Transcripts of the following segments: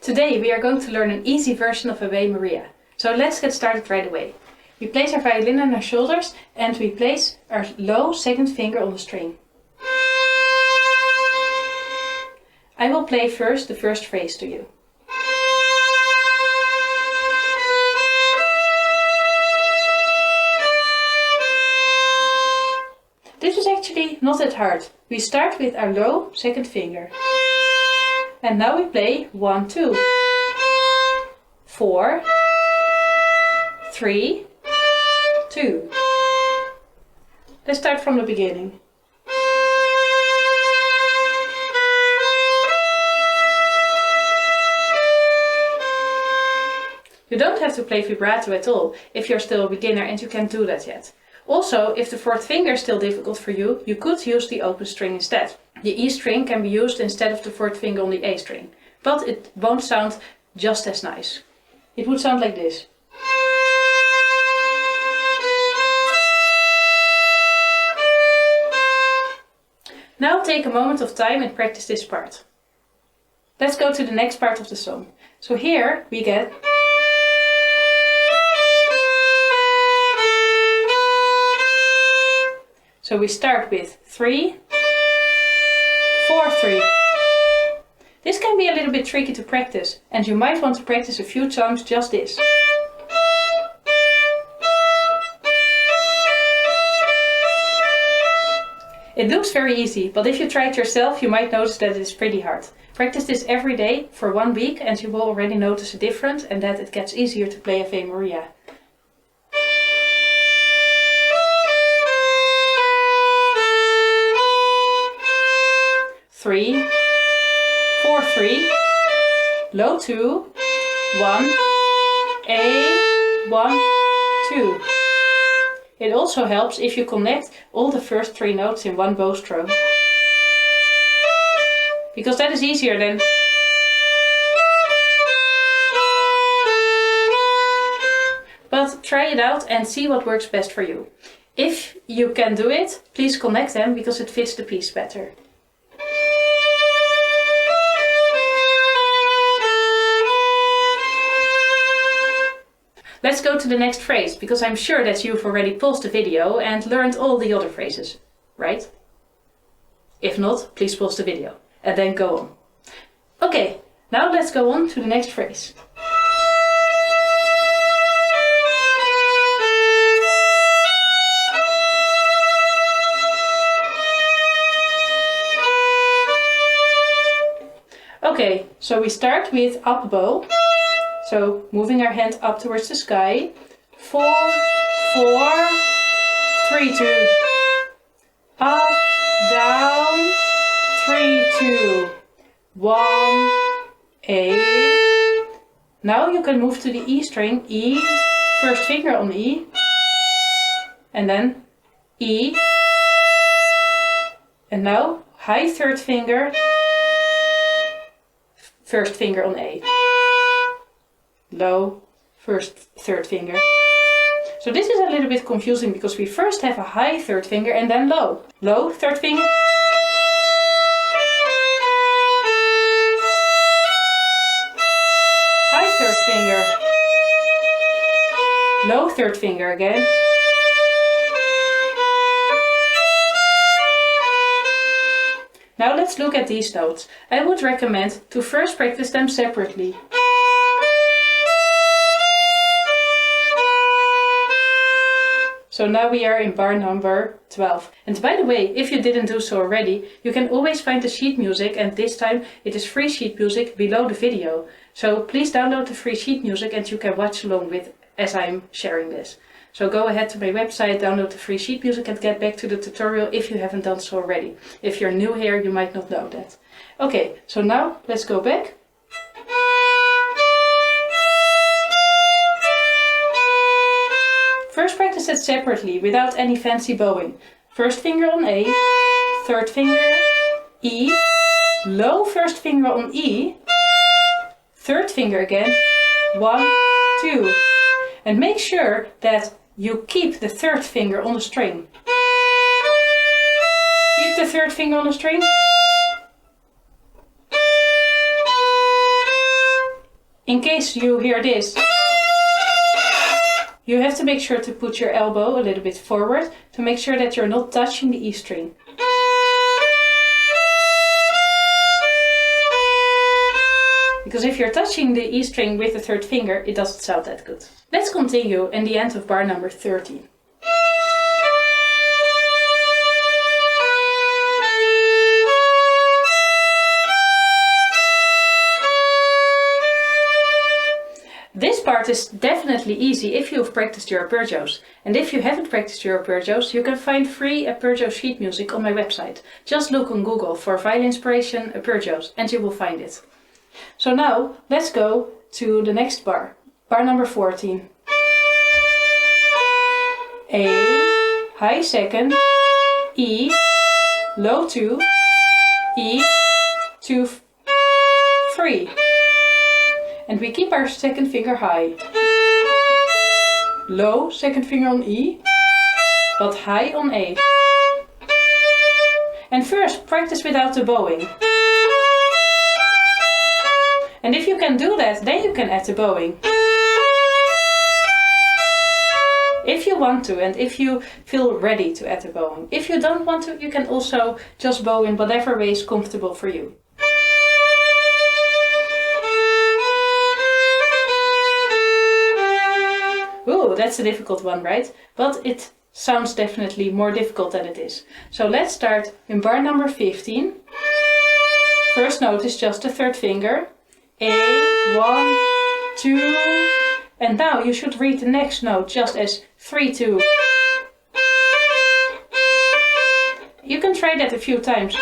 Today we are going to learn an easy version of Ave Maria. So let's get started right away. We place our violin on our shoulders and we place our low second finger on the string. I will play first the first phrase to you. This is actually not that hard. We start with our low second finger. And now we play 1, 2, 4, 3, 2. Let's start from the beginning. You don't have to play vibrato at all if you're still a beginner and you can't do that yet. Also, if the fourth finger is still difficult for you, you could use the open string instead. The E string can be used instead of the fourth finger on the A string, but it won't sound just as nice. It would sound like this. Now take a moment of time and practice this part. Let's go to the next part of the song. So here we get... So we start with 3, 4, 3. This can be a little bit tricky to practice, and you might want to practice a few times just this. It looks very easy, but if you try it yourself, you might notice that it is pretty hard. Practice this every day for 1 week and you will already notice a difference and that it gets easier to play Ave Maria. Three, 4, 3, low 2, 1, A, 1, 2. It also helps if you connect all the first 3 notes in one bow stroke. Because that is easier than... But try it out and see what works best for you. If you can do it, please connect them because it fits the piece better. Let's go to the next phrase, because I'm sure that you've already paused the video and learned all the other phrases, right? If not, please pause the video and then go on. Okay, now let's go on to the next phrase. Okay, so we start with up bow. So moving our hand up towards the sky. 4, 4, 3, 2. Up, down, 3, 2. 1, A. Now you can move to the E string. E, first finger on E. And then E. And now high third finger. First finger on A. Low, third finger. So this is a little bit confusing because we first have a high third finger and then low. Low, third finger. High third finger. Low third finger again. Now let's look at these notes. I would recommend to first practice them separately. So now we are in bar number 12. And by the way, if you didn't do so already, you can always find the sheet music, and this time it is free sheet music below the video. So please download the free sheet music and you can watch along with as I'm sharing this. So go ahead to my website, download the free sheet music and get back to the tutorial if you haven't done so already. If you're new here, you might not know that. Okay, so now let's go back. First practice it separately, without any fancy bowing. First finger on A, third finger, E, low first finger on E, third finger again, 1, 2. And make sure that you keep the third finger on the string. Keep the third finger on the string. In case you hear this, you have to make sure to put your elbow a little bit forward to make sure that you're not touching the E string. Because if you're touching the E string with the third finger, it doesn't sound that good. Let's continue in the end of bar number 13. This part is definitely easy if you've practiced your arpeggios. And if you haven't practiced your arpeggios, you can find free arpeggio sheet music on my website. Just look on Google for violin inspiration arpeggios and you will find it. So now let's go to the next bar. Bar number 14. A, high second, E, low 2, E, 2, 3. And we keep our second finger high. Low second finger on E, but high on A. And first practice without the bowing. And if you can do that, then you can add the bowing. If you want to, and if you feel ready to add the bowing. If you don't want to, you can also just bow in whatever way is comfortable for you. Ooh, that's a difficult one, right? But it sounds definitely more difficult than it is. So let's start in bar number 15. First note is just the third finger. A, 1, 2, and now you should read the next note just as 3, 2. You can try that a few times.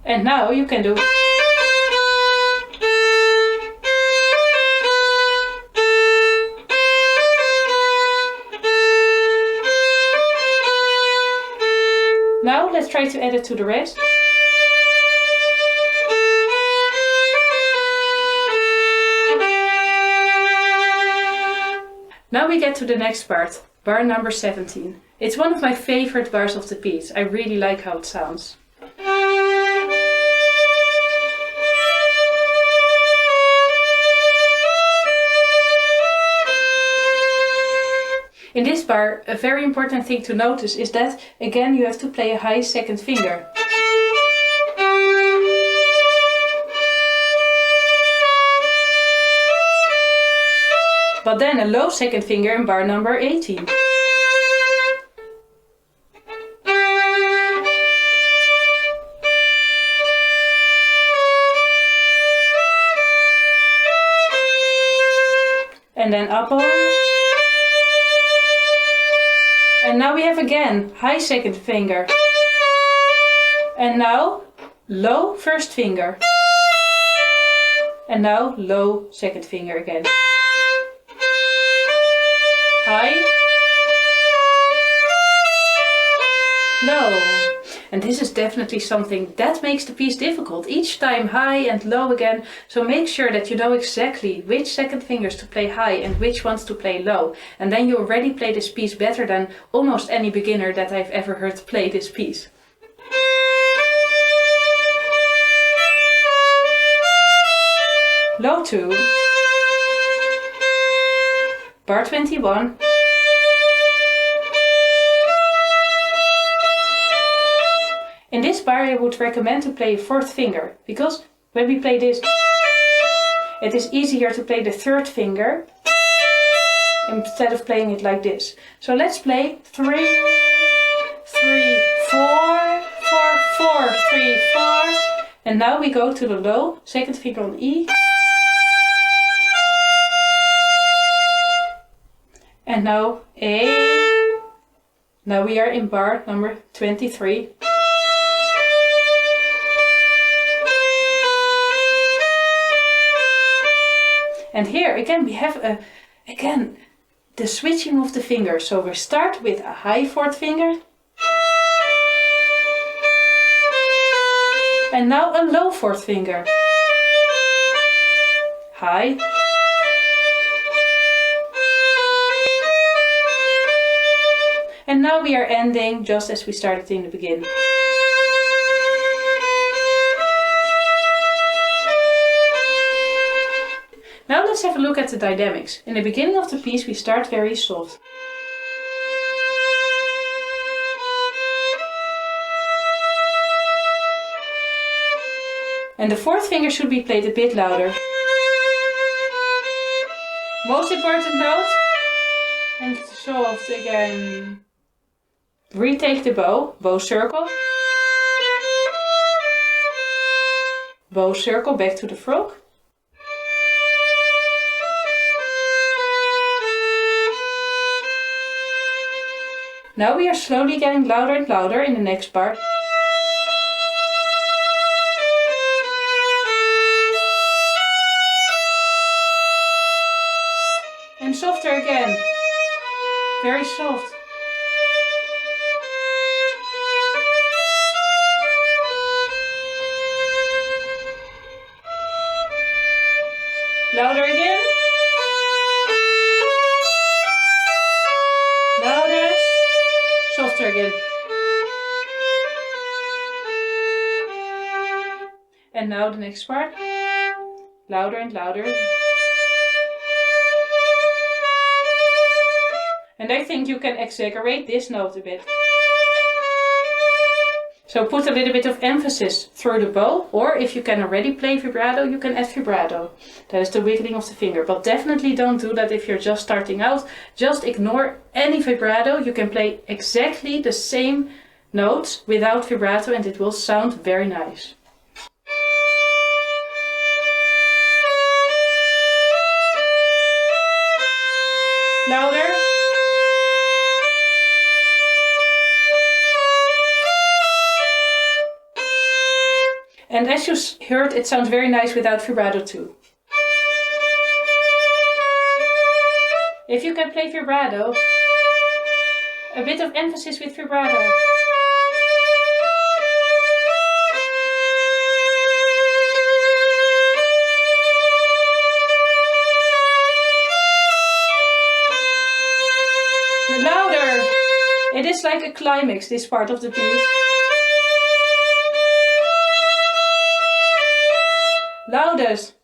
And now you can do. Now let's try to add it to the rest. Now we get to the next part, bar number 17. It's one of my favorite bars of the piece. I really like how it sounds. In this bar, a very important thing to notice is that, again, you have to play a high second finger. But then a low second finger in bar number 18. And then up. And now we have again high second finger. And now low first finger. And now low second finger again. High, low. And this is definitely something that makes the piece difficult. Each time high and low again. So make sure that you know exactly which second fingers to play high and which ones to play low. And then you already play this piece better than almost any beginner that I've ever heard play this piece. Low 2. Bar 21. In this bar I would recommend to play a fourth finger, because when we play this, it is easier to play the third finger instead of playing it like this. So let's play 3, 3, 4, 4, 4, 3, 4. And now we go to the low second finger on E. And now A. Now we are in bar number 23. And here again we have the switching of the fingers. So we start with a high fourth finger. And now a low fourth finger. High. And now we are ending just as we started in the beginning. let's have a look at the dynamics. In the beginning of the piece we start very soft. And the fourth finger should be played a bit louder. Most important note. And soft again. Retake the bow circle. Bow circle, back to the frog. Now we are slowly getting louder and louder in the next part. And softer again. Very soft. Louder again. Louder. Softer again. And now the next part. Louder and louder. And I think you can exaggerate this note a bit. So put a little bit of emphasis through the bow, or if you can already play vibrato, you can add vibrato. That is the wiggling of the finger, but definitely don't do that if you're just starting out. Just ignore any vibrato. You can play exactly the same notes without vibrato and it will sound very nice. Louder. And as you heard, it sounds very nice without vibrato too. If you can play vibrato, a bit of emphasis with vibrato. Louder! It is like a climax, this part of the piece. Loudest.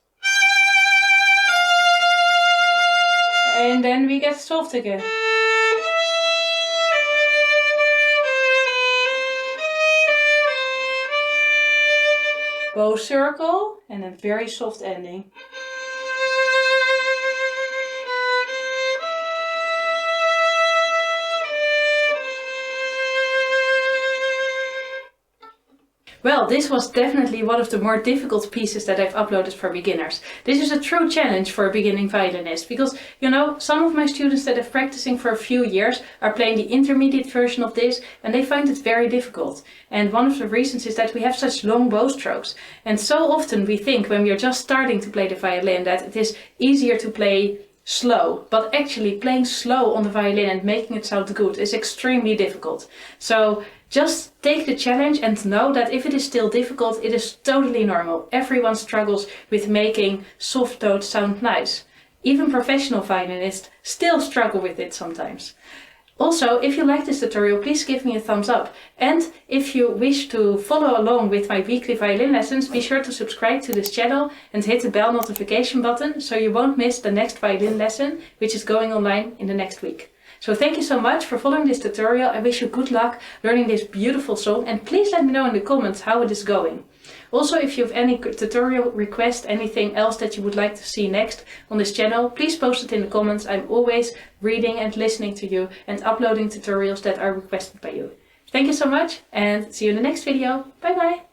And then we get soft again. Bow circle and a very soft ending. Well, this was definitely one of the more difficult pieces that I've uploaded for beginners. This is a true challenge for a beginning violinist because, you know, some of my students that have practicing for a few years are playing the intermediate version of this and they find it very difficult. And one of the reasons is that we have such long bow strokes. And so often we think when we are just starting to play the violin that it is easier to play slow, but actually playing slow on the violin and making it sound good is extremely difficult. So just take the challenge and know that if it is still difficult, it is totally normal. Everyone struggles with making soft notes sound nice. Even professional violinists still struggle with it sometimes. Also, if you like this tutorial, please give me a thumbs up. And if you wish to follow along with my weekly violin lessons, be sure to subscribe to this channel and hit the bell notification button so you won't miss the next violin lesson, which is going online in the next week. So thank you so much for following this tutorial. I wish you good luck learning this beautiful song and please let me know in the comments how it is going. Also, if you have any tutorial request, anything else that you would like to see next on this channel, please post it in the comments. I'm always reading and listening to you and uploading tutorials that are requested by you. Thank you so much and see you in the next video. Bye bye!